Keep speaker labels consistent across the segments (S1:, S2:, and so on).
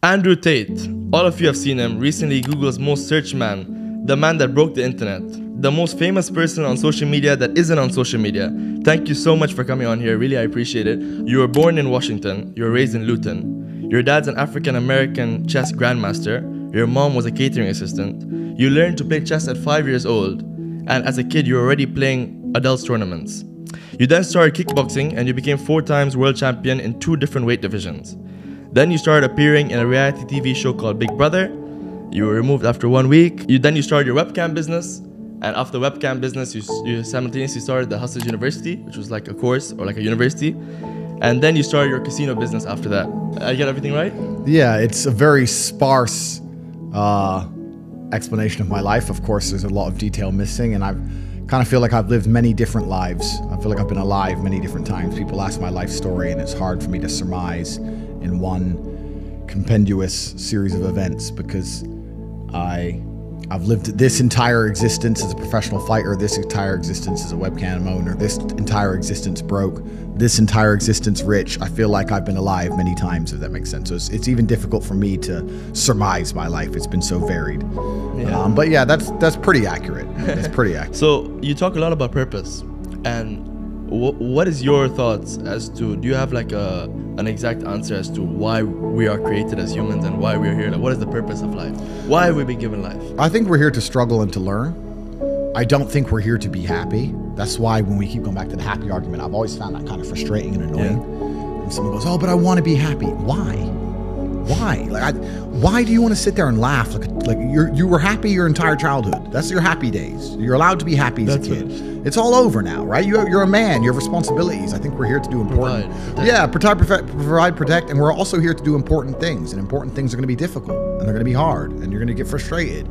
S1: Andrew Tate. All of you have seen him. Recently, Google's most searched man. The man that broke the internet. The most famous person on social media that isn't on social media. Thank you so much for coming on here. Really, I appreciate it. You were born in Washington. You were raised in Luton. Your dad's an African-American chess grandmaster. Your mom was a catering assistant. You learned to play chess at 5 years old. And as a kid, you were already playing adults tournaments. You then started kickboxing and you became 4 times world champion in 2 different weight divisions. Then you started appearing in a reality TV show called Big Brother. You were removed after 1 week. Then you started your webcam business. And after the webcam business, you simultaneously started the Hustlers University, which was like a course or like a university. And then you started your casino business after that. I get everything right?
S2: Yeah, it's a very sparse explanation of my life. Of course, there's a lot of detail missing, and I kind of feel like I've lived many different lives. I feel like I've been alive many different times. People ask my life story, and it's hard for me to surmise in one compendious series of events because I've lived this entire existence as a professional fighter, this entire existence as a webcam owner, this entire existence broke, this entire existence rich. I feel like I've been alive many times, if that makes sense. So it's even difficult for me to surmise my life. It's been so varied.
S1: Yeah.
S2: But yeah, that's pretty accurate. That's pretty accurate.
S1: So you talk a lot about purpose, and what is your thoughts as to, do you have like an exact answer as to why we are created as humans and why we're here? Like, what is the purpose of life? Why have we been given life?
S2: I think we're here to struggle and to learn. I don't think we're here to be happy. That's why when we keep going back to the happy argument, I've always found that kind of frustrating and annoying. Yeah. And someone goes, oh, but I want to be happy. Why? Why? Why do you want to sit there and laugh? Like you were happy your entire childhood. That's your happy days. You're allowed to be happy as a kid. It's all over now, right? You're a man. You have responsibilities. I think we're here to do important. Provide, protect, and we're also here to do important things. And important things are going to be difficult, and they're going to be hard, and you're going to get frustrated.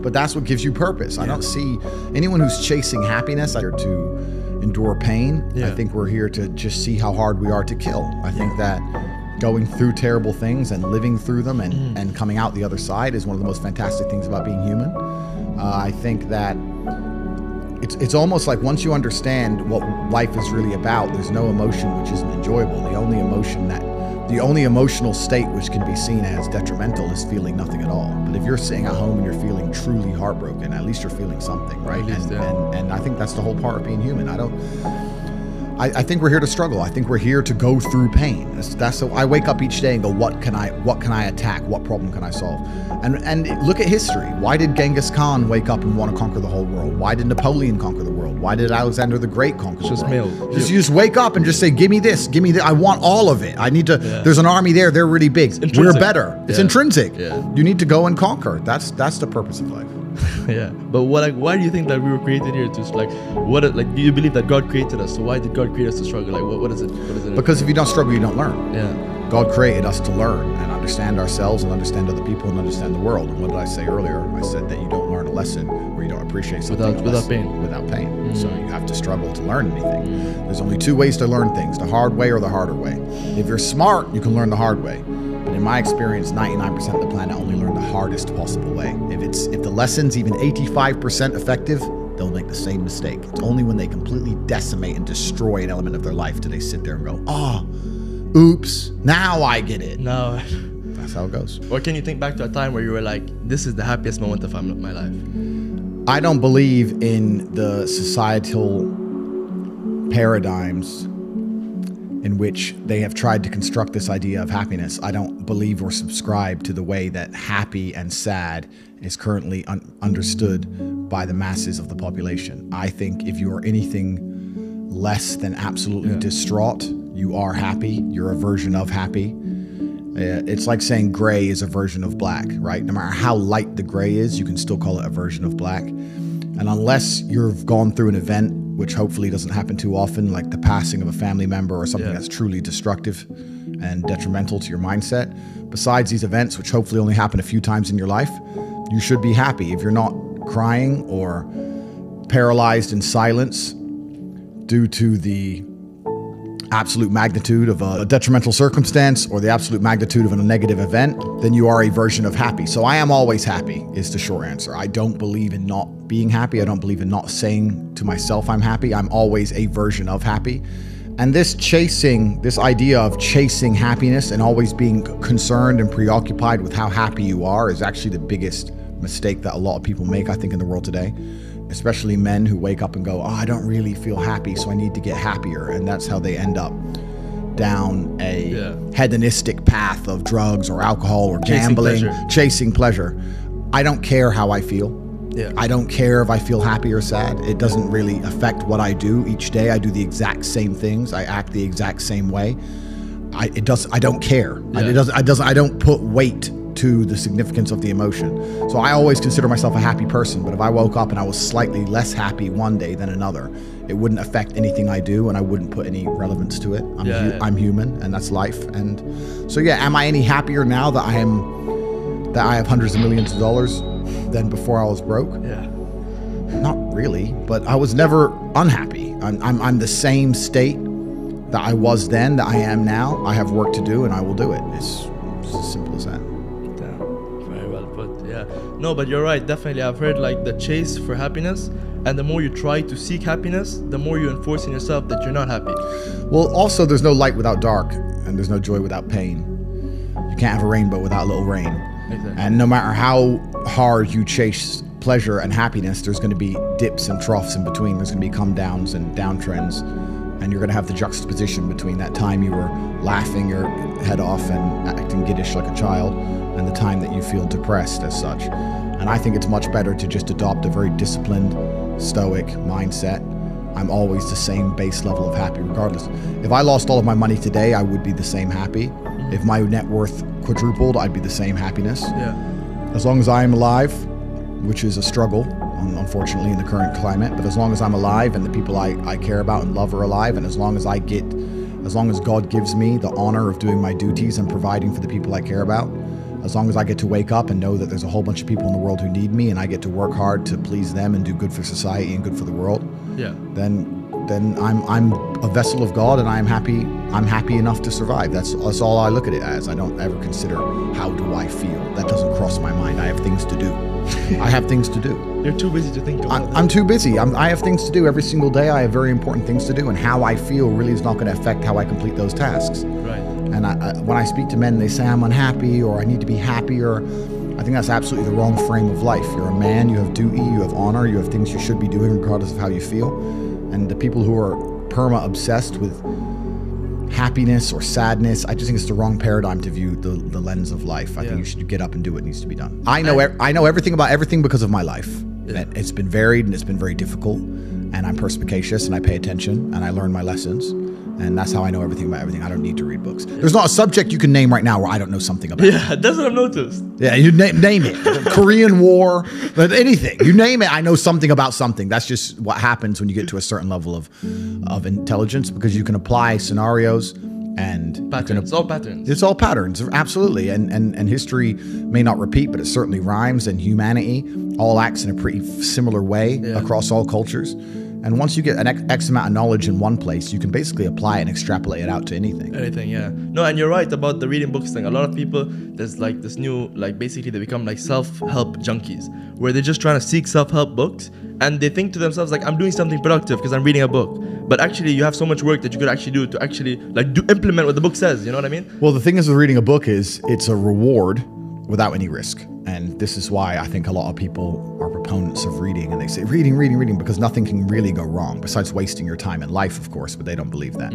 S2: But that's what gives you purpose. Yeah. I don't see anyone who's chasing happiness here to endure pain. Yeah. I think we're here to just see how hard we are to kill. I think that going through terrible things and living through them and coming out the other side is one of the most fantastic things about being human. I think that it's almost like once you understand what life is really about, there's no emotion which isn't enjoyable. The only emotional state which can be seen as detrimental is feeling nothing at all. But if you're sitting at home and you're feeling truly heartbroken, at least you're feeling something, right? And I think that's the whole part of being human. I think we're here to struggle. I think we're here to go through pain. That's so I wake up each day and go, what can I attack? What problem can I solve? And look at history. Why did Genghis Khan wake up and want to conquer the whole world? Why did Napoleon conquer the world? Why did Alexander the Great conquer the world? You just wake up and just say, give me this, give me that. I want all of it. I need to, there's an army there, they're really big. We're better. It's intrinsic. Yeah. You need to go and conquer. That's the purpose of life.
S1: Yeah, but why do you think that we were created here to do you believe that God created us? So why did God create us to struggle? Like, what is it?
S2: Because if you don't struggle, you don't learn.
S1: Yeah.
S2: God created us to learn and understand ourselves and understand other people and understand the world. And what did I say earlier? I said that you don't learn a lesson or you don't appreciate something
S1: without pain.
S2: Without pain. So you have to struggle to learn anything. There's only 2 ways to learn things: the hard way or the harder way. If you're smart, you can learn the hard way. But in my experience, 99% of the planet only learn the hardest possible way. If the lesson's even 85% effective, they'll make the same mistake. It's only when they completely decimate and destroy an element of their life do they sit there and go, oops, now I get it.
S1: No.
S2: That's how it goes.
S1: Or can you think back to a time where you were like, this is the happiest moment of my life?
S2: I don't believe in the societal paradigms in which they have tried to construct this idea of happiness. I don't believe or subscribe to the way that happy and sad is currently understood by the masses of the population. I think if you are anything less than absolutely distraught, you are happy. You're a version of happy. It's like saying gray is a version of black, right? No matter how light the gray is, you can still call it a version of black. And unless you've gone through an event, which hopefully doesn't happen too often, like the passing of a family member or something that's truly destructive and detrimental to your mindset, besides these events, which hopefully only happen a few times in your life, you should be happy. If you're not crying or paralyzed in silence due to the absolute magnitude of a detrimental circumstance or the absolute magnitude of a negative event, then you are a version of happy. So I am always happy is the short answer. I don't believe in not being happy. I don't believe in not saying to myself I'm happy. I'm always a version of happy. And this idea of chasing happiness and always being concerned and preoccupied with how happy you are is actually the biggest mistake that a lot of people make, I think, in the world today. Especially men who wake up and go, oh, I don't really feel happy, so I need to get happier. And that's how they end up down a hedonistic path of drugs or alcohol or gambling, chasing pleasure. I don't care how I feel.
S1: Yeah.
S2: I don't care if I feel happy or sad. It doesn't really affect what I do each day. I do the exact same things. I act the exact same way. I don't care.
S1: Yeah.
S2: I don't put weight to the significance of the emotion. So I always consider myself a happy person, but if I woke up and I was slightly less happy one day than another, it wouldn't affect anything I do, and I wouldn't put any relevance to it. I'm human, and that's life. And so am I any happier now that I have hundreds of millions of dollars than before I was broke?
S1: Yeah.
S2: Not really, but I was never unhappy. I'm the same state that I was then that I am now. I have work to do, and I will do it. It's as simple as that.
S1: Very well put. Yeah. No, but you're right. Definitely, I've heard like the chase for happiness, and the more you try to seek happiness, the more you enforce in yourself that you're not happy.
S2: Well, also, there's no light without dark, and there's no joy without pain. You can't have a rainbow without a little rain.
S1: Exactly.
S2: And no matter how hard you chase pleasure and happiness, there's going to be dips and troughs in between. There's going to be come downs and downtrends, and you're going to have the juxtaposition between that time you were laughing your head off and acting giddish like a child, and the time that you feel depressed as such. And I think it's much better to just adopt a very disciplined, stoic mindset. I'm always the same base level of happy regardless. If I lost all of my money today, I would be the same happy. If my net worth quadrupled, I'd be the same happiness.
S1: Yeah.
S2: As long as I am alive, which is a struggle, unfortunately, in the current climate, but as long as I'm alive and the people I care about and love are alive, and as long as God gives me the honor of doing my duties and providing for the people I care about, as long as I get to wake up and know that there's a whole bunch of people in the world who need me, and I get to work hard to please them and do good for society and good for the world, then I'm a vessel of God, and I'm happy enough to survive. That's all I look at it as. I don't ever consider how do I feel. That doesn't cross my mind. I have things to do. I have things to do.
S1: You're too busy to think about
S2: I'm too busy. I have things to do every single day. I have very important things to do, and how I feel really is not going to affect how I complete those tasks.
S1: Right.
S2: And when I speak to men, they say I'm unhappy or I need to be happier. I think that's absolutely the wrong frame of life. You're a man, you have duty, you have honor, you have things you should be doing regardless of how you feel. And the people who are perma-obsessed with happiness or sadness, I just think it's the wrong paradigm to view the lens of life. I think you should get up and do what needs to be done. I know everything about everything because of my life. Yeah. It's been varied and it's been very difficult, and I'm perspicacious and I pay attention and I learn my lessons. And that's how I know everything about everything. I don't need to read books. There's not a subject you can name right now where I don't know something about.
S1: Yeah, that's what I've noticed.
S2: Yeah, you name it. Korean War, anything. You name it, I know something about something. That's just what happens when you get to a certain level of intelligence, because you can apply scenarios and
S1: patterns. It's all patterns.
S2: It's all patterns, absolutely. And history may not repeat, but it certainly rhymes. And humanity all acts in a pretty similar way across all cultures. And once you get an X amount of knowledge in one place, you can basically apply it and extrapolate it out to anything.
S1: Anything, yeah. No, and you're right about the reading books thing. A lot of people, there's like this new, like basically they become like self-help junkies, where they're just trying to seek self-help books, and they think to themselves like, I'm doing something productive because I'm reading a book. But actually, you have so much work that you could actually do to actually like implement what the book says. You know what I mean?
S2: Well, the thing is with reading a book is it's a reward without any risk. And this is why I think a lot of people are proponents of reading, and they say reading, because nothing can really go wrong besides wasting your time in life, of course, but they don't believe that.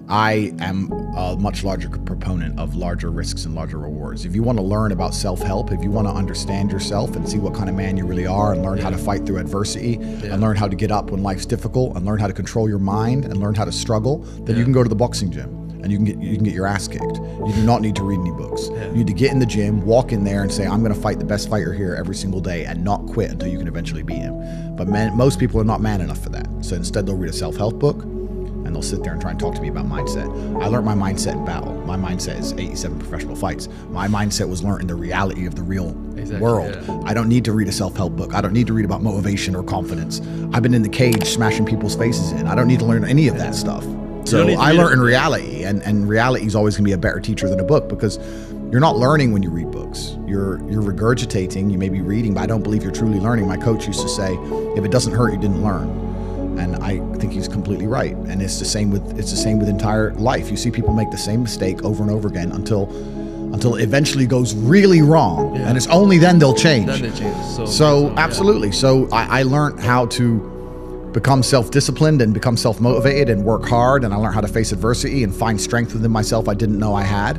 S2: I am a much larger proponent of larger risks and larger rewards. If you want to learn about self-help, if you want to understand yourself and see what kind of man you really are, and learn how to fight through adversity, and learn how to get up when life's difficult, and learn how to control your mind, and learn how to struggle, then you can go to the boxing gym. And you can get your ass kicked. You do not need to read any books. You need to get in the gym, walk in there and say, I'm going to fight the best fighter here every single day, and not quit until you can eventually beat him. But most people are not man enough for that. So instead they'll read a self-help book, and they'll sit there and try and talk to me about mindset. I learned my mindset in battle. My mindset is 87 professional fights. My mindset was learned in the reality of the real world. I don't need to read a self-help book. I don't need to read about motivation or confidence. I've been in the cage smashing people's faces in. I don't need to learn any of that stuff. So I learned in reality, and reality is always going to be a better teacher than a book, because you're not learning when you read books. You're regurgitating. You may be reading, but I don't believe you're truly learning. My coach used to say, if it doesn't hurt, you didn't learn. And I think he's completely right. And it's the same with entire life. You see people make the same mistake over and over again until it eventually goes really wrong. And it's only then they'll change.
S1: Then they change.
S2: So absolutely. So I learned how to become self-disciplined and become self-motivated and work hard, and I learned how to face adversity and find strength within myself I didn't know I had,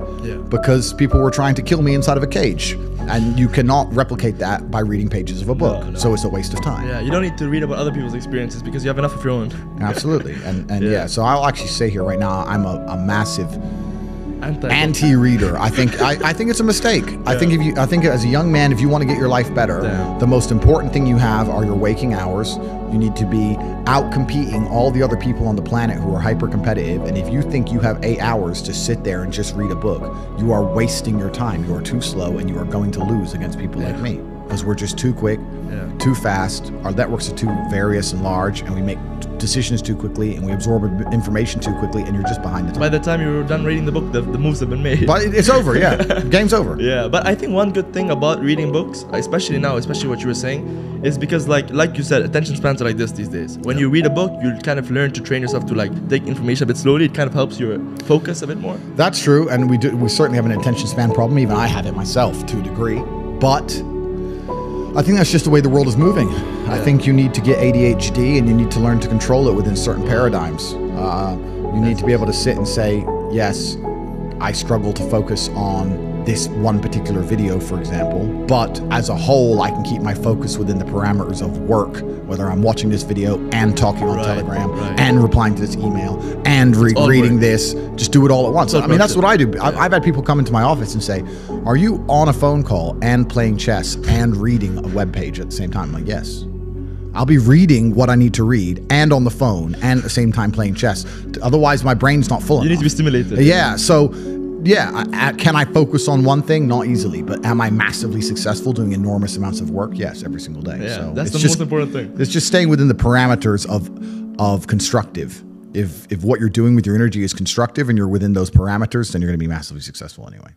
S2: because people were trying to kill me inside of a cage, and you cannot replicate that by reading pages of a book. No. So it's a waste of time.
S1: Yeah, you don't need to read about other people's experiences because you have enough of your own.
S2: Absolutely. And so I'll actually say here right now, I'm a massive anti-reader. I think it's a mistake. I think as a young man, if you want to get your life better, the most important thing you have are your waking hours. You need to be out competing all the other people on the planet who are hyper competitive. And if you think you have 8 hours to sit there and just read a book, you are wasting your time. You are too slow, and you are going to lose against people like me, because we're just too quick, too fast. Our networks are too various and large, and we make decisions too quickly, and we absorb information too quickly, and you're just behind the time.
S1: By the time you're done reading the book, the moves have been made.
S2: But it's over, Game's over.
S1: Yeah, but I think one good thing about reading books, especially now, especially what you were saying, is because like you said, attention spans are like this these days. When you read a book, you kind of learn to train yourself to like take information a bit slowly. It kind of helps your focus a bit more.
S2: That's true, and we certainly have an attention span problem. Even I have it myself to a degree, but I think that's just the way the world is moving. I think you need to get ADHD, and you need to learn to control it within certain paradigms. You need to be able to sit and say, yes, I struggle to focus on this one particular video, for example, but as a whole, I can keep my focus within the parameters of work, whether I'm watching this video and talking on Telegram and replying to this email and reading this. Just do it all at once. I mean, that's what I do. I've had people come into my office and say, are you on a phone call and playing chess and reading a web page at the same time? I'm like, yes. I'll be reading what I need to read and on the phone and at the same time playing chess. Otherwise, my brain's not full enough.
S1: You need to be stimulated.
S2: Yeah, so can I focus on one thing? Not easily, but am I massively successful doing enormous amounts of work? Yes, every single day.
S1: Yeah,
S2: so
S1: that's the most important thing.
S2: It's just staying within the parameters of constructive. If what you're doing with your energy is constructive and you're within those parameters, then you're going to be massively successful anyway.